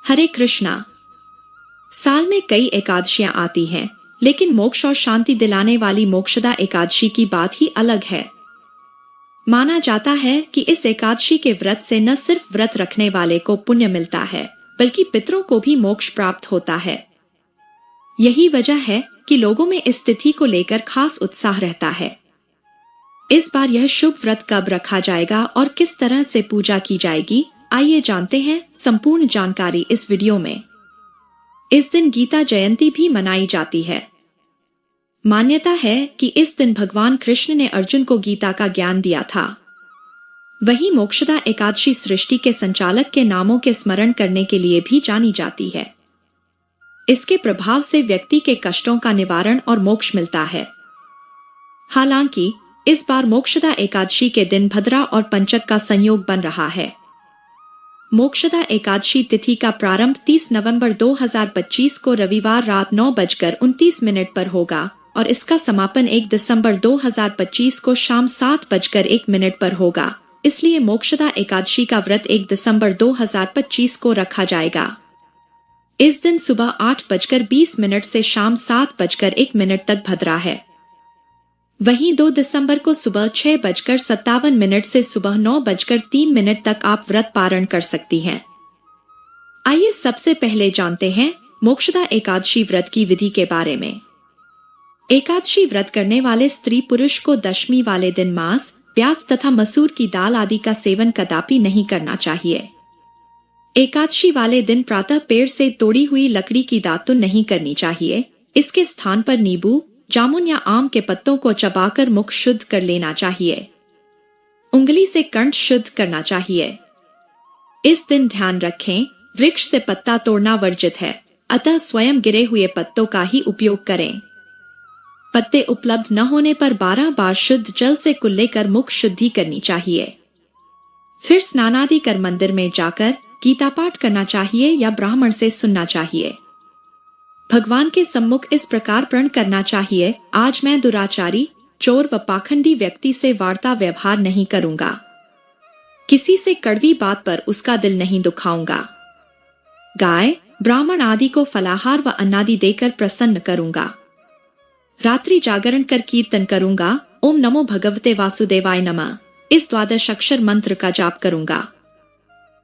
हरे कृष्णा। साल में कई एकादशियां आती हैं, लेकिन मोक्ष और शांति दिलाने वाली मोक्षदा एकादशी की बात ही अलग है। माना जाता है कि इस एकादशी के व्रत से न सिर्फ व्रत रखने वाले को पुण्य मिलता है, बल्कि पितरों को भी मोक्ष प्राप्त होता है। यही वजह है कि लोगों में इस तिथि को लेकर खास उत्साह रहता है। इस बार यह शुभ व्रत कब रखा जाएगा और किस तरह से पूजा की जाएगी, आइए जानते हैं संपूर्ण जानकारी इस वीडियो में। इस दिन गीता जयंती भी मनाई जाती है। मान्यता है कि इस दिन भगवान कृष्ण ने अर्जुन को गीता का ज्ञान दिया था। वहीं मोक्षदा एकादशी सृष्टि के संचालक के नामों के स्मरण करने के लिए भी जानी जाती है। इसके प्रभाव से व्यक्ति के कष्टों का निवारण और मोक्ष मिलता है। हालांकि इस बार मोक्षदा एकादशी के दिन भद्रा और पंचक का संयोग बन रहा है। मोक्षदा एकादशी तिथि का प्रारंभ 30 नवंबर 2025 को रविवार रात 9:29 पर होगा और इसका समापन 1 दिसंबर 2025 को शाम 7:01 पर होगा। इसलिए मोक्षदा एकादशी का व्रत 1 दिसंबर 2025 को रखा जाएगा। इस दिन सुबह 8:20 से शाम 7:01 तक भद्रा है। वहीं 2 दिसंबर को सुबह 6:57 से सुबह 9:03 तक आप व्रत पारण कर सकती हैं। आइए सबसे पहले जानते हैं मोक्षदा एकादशी व्रत की विधि के बारे में। एकादशी व्रत करने वाले स्त्री पुरुष को दशमी वाले दिन मांस, प्याज तथा मसूर की दाल आदि का सेवन कदापि नहीं करना चाहिए। एकादशी वाले दिन प्रातः पेड़ से तोड़ी हुई लकड़ी की दातुन नहीं करनी चाहिए। इसके स्थान पर नींबू, जामुन या आम के पत्तों को चबाकर मुख शुद्ध कर लेना चाहिए। उंगली से कंठ शुद्ध करना चाहिए। इस दिन ध्यान रखें, वृक्ष से पत्ता तोड़ना वर्जित है, अतः स्वयं गिरे हुए पत्तों का ही उपयोग करें। पत्ते उपलब्ध न होने पर 12 बार शुद्ध जल से कुल्ले कर मुख शुद्धि करनी चाहिए। फिर स्नानादि कर मंदिर में जाकर गीता पाठ करना चाहिए या ब्राह्मण से सुनना चाहिए। भगवान के सम्मुख इस प्रकार प्रण करना चाहिए, आज मैं दुराचारी, चोर व पाखंडी व्यक्ति से वार्ता व्यवहार नहीं करूंगा। किसी से कड़वी बात पर उसका दिल नहीं दुखाऊंगा। गाय, ब्राह्मण आदि को फलाहार व अन्नादि देकर प्रसन्न करूंगा। रात्रि जागरण कर कीर्तन करूंगा। ओम नमो भगवते वासुदेवाय नमः इस 12 अक्षर मंत्र का जाप करूंगा।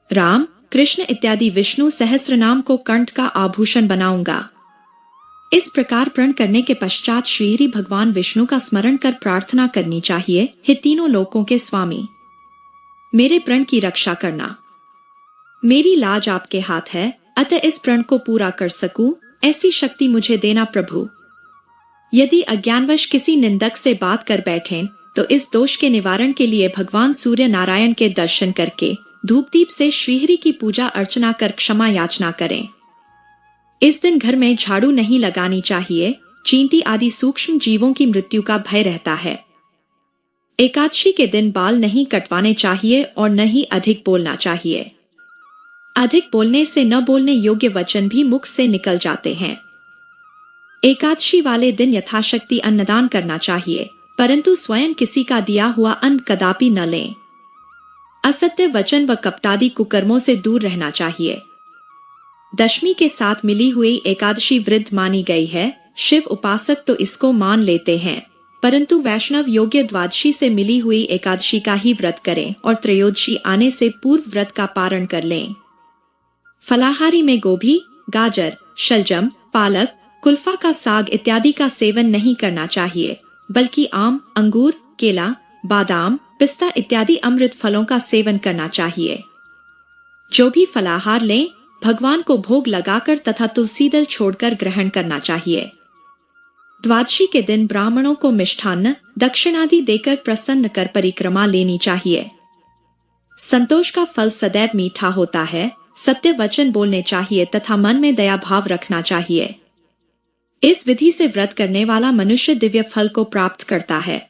राम, कृष्ण इत्यादि विष्णु सहस्त्र नाम को कंठ का आभूषण बनाऊंगा। इस प्रकार प्रण करने के पश्चात श्री भगवान विष्णु का स्मरण कर प्रार्थना करनी चाहिए, हे तीनों लोकों के स्वामी, मेरे प्रण की रक्षा करना। मेरी लाज आपके हाथ है, अतः इस प्रण को पूरा कर सकूं, ऐसी शक्ति मुझे देना प्रभु। यदि अज्ञानवश किसी निंदक से बात कर बैठें तो इस दोष के निवारण के लिए भगवान सूर्य नारायण के दर्शन करके धूप दीप से श्रीहरि की पूजा अर्चना कर क्षमा याचना करें। इस दिन घर में झाड़ू नहीं लगानी चाहिए, चींटी आदि सूक्ष्म जीवों की मृत्यु का भय रहता है। एकादशी के दिन बाल नहीं कटवाने चाहिए और न ही अधिक बोलना चाहिए। अधिक बोलने से न बोलने योग्य वचन भी मुख से निकल जाते हैं। एकादशी वाले दिन यथाशक्ति अन्नदान करना चाहिए, परंतु स्वयं किसी का दिया हुआ अन्न कदापि न लें। असत्य वचन व कपटादि कुकर्मों से दूर रहना चाहिए। दशमी के साथ मिली हुई एकादशी वृद्ध मानी गई है। शिव उपासक तो इसको मान लेते हैं, परंतु वैष्णव योग्य द्वादशी से मिली हुई एकादशी का ही व्रत करें और त्रयोदशी आने से पूर्व व्रत का पारण कर लें। फलाहारी में गोभी, गाजर, शलजम, पालक, कुल्फा का साग इत्यादि का सेवन नहीं करना चाहिए, बल्कि आम, अंगूर, केला, बादाम, पिस्ता इत्यादि अमृत फलों का सेवन करना चाहिए। जो भी फलाहार लें, भगवान को भोग लगाकर तथा तुलसी दल छोड़कर ग्रहण करना चाहिए। द्वादशी के दिन ब्राह्मणों को मिष्ठान्न, दक्षिणादि देकर प्रसन्न कर परिक्रमा लेनी चाहिए। संतोष का फल सदैव मीठा होता है। सत्य वचन बोलने चाहिए तथा मन में दया भाव रखना चाहिए। इस विधि से व्रत करने वाला मनुष्य दिव्य फल को प्राप्त करता है।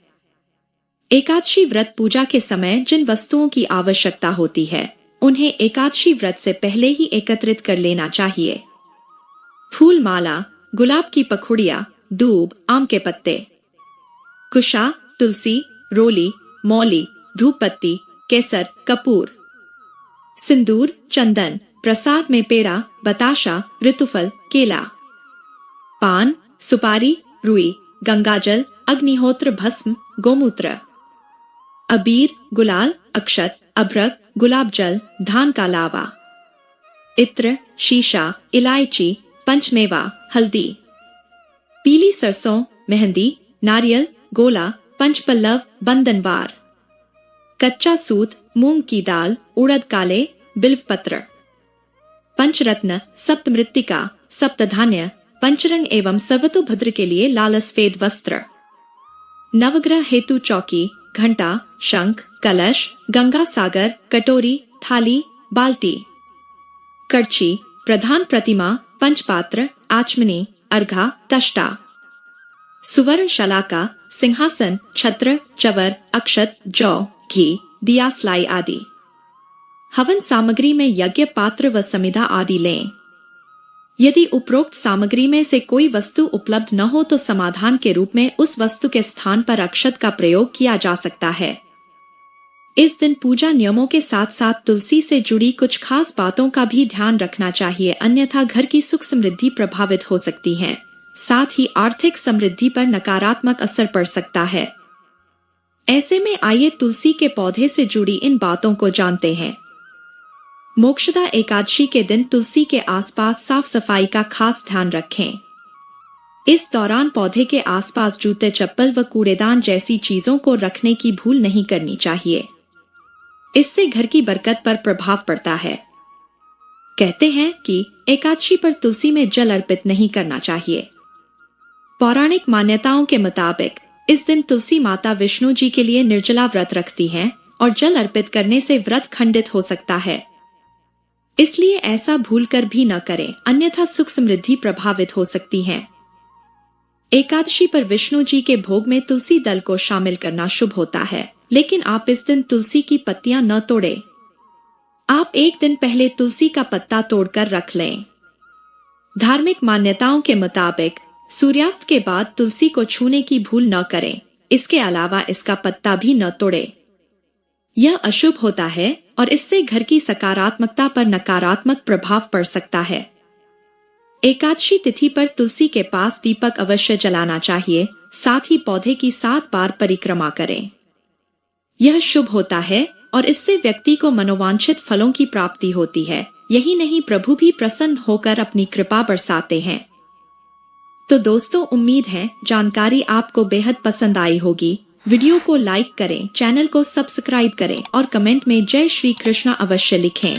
एकादशी व्रत पूजा के समय जिन वस्तुओं की आवश्यकता होती है, उन्हें एकादशी व्रत से पहले ही एकत्रित कर लेना चाहिए। फूल माला, गुलाब की पखुड़िया, दूब, आम के पत्ते, कुशा, तुलसी, रोली, मौली, धूप पत्ती, केसर, कपूर, सिंदूर, चंदन, प्रसाद में पेड़ा, बताशा, ऋतुफल, केला। पान, सुपारी, रुई, गंगाजल, अग्निहोत्र भस्म, गोमूत्र। अबीर, गुलाल, अक्षत, अभ्रक, गुलाब जल, धान का लावा। इत्र, शीशा, इलायची, पंचमेवा, हल्दी। पीली सरसों, मेहंदी, नारियल, गोला, पंचपल्लव, बंदनवार। कच्चा सूत, मूंग की दाल, उड़द काले, बिल्वपत्र। पंचरत्न, सप्तमृत्तिका, सप्तधान्य, पंचरंग एवं सर्वतोभद्र के लिए लाल सफेद वस्त्र। नवग्रह हेतु चौकी, घंटा, शंख, कलश, गंगा सागर, कटोरी, थाली, बाल्टी। कड़छी, प्रधान प्रतिमा, पंचपात्र, आचमनी, अर्घा, तष्टा। सुवर्ण शलाका, सिंहासन, छत्र, चवर, अक्षत, जौ, घी, दिया स्लाई आदि। हवन सामग्री में यज्ञ पात्र व समिधा आदि लें। यदि उपरोक्त सामग्री में से कोई वस्तु उपलब्ध न हो तो समाधान के रूप में उस वस्तु के स्थान पर अक्षत का प्रयोग किया जा सकता है। इस दिन पूजा नियमों के साथ साथ तुलसी से जुड़ी कुछ खास बातों का भी ध्यान रखना चाहिए, अन्यथा घर की सुख समृद्धि प्रभावित हो सकती है। साथ ही आर्थिक समृद्धि पर नकारात्मक असर पड़ सकता है। ऐसे में आइए तुलसी के पौधे से जुड़ी इन बातों को जानते हैं। मोक्षदा एकादशी के दिन तुलसी के आसपास साफ सफाई का खास ध्यान रखें। इस दौरान पौधे के आसपास जूते, चप्पल व कूड़ेदान जैसी चीजों को रखने की भूल नहीं करनी चाहिए। इससे घर की बरकत पर प्रभाव पड़ता है। कहते हैं कि एकादशी पर तुलसी में जल अर्पित नहीं करना चाहिए। पौराणिक मान्यताओं के मुताबिक इस दिन तुलसी माता विष्णु जी के लिए निर्जला व्रत रखती हैं और जल अर्पित करने से व्रत खंडित हो सकता है। इसलिए ऐसा भूलकर भी न करें, अन्यथा सुख समृद्धि प्रभावित हो सकती है। एकादशी पर विष्णु जी के भोग में तुलसी दल को शामिल करना शुभ होता है, लेकिन आप इस दिन तुलसी की पत्तियां न तोड़ें। आप एक दिन पहले तुलसी का पत्ता तोड़कर रख लें। धार्मिक मान्यताओं के मुताबिक सूर्यास्त के बाद तुलसी को छूने की भूल न करें। इसके अलावा इसका पत्ता भी न तोड़ें। यह अशुभ होता है और इससे घर की सकारात्मकता पर नकारात्मक प्रभाव पड़ सकता है। एकादशी तिथि पर तुलसी के पास दीपक अवश्य जलाना चाहिए। साथ ही पौधे की 7 बार परिक्रमा करें। यह शुभ होता है और इससे व्यक्ति को मनोवांछित फलों की प्राप्ति होती है। यही नहीं, प्रभु भी प्रसन्न होकर अपनी कृपा बरसाते हैं। तो दोस्तों, उम्मीद है जानकारी आपको बेहद पसंद आई होगी। वीडियो को लाइक करें, चैनल को सब्सक्राइब करें और कमेंट में जय श्री कृष्णा अवश्य लिखें।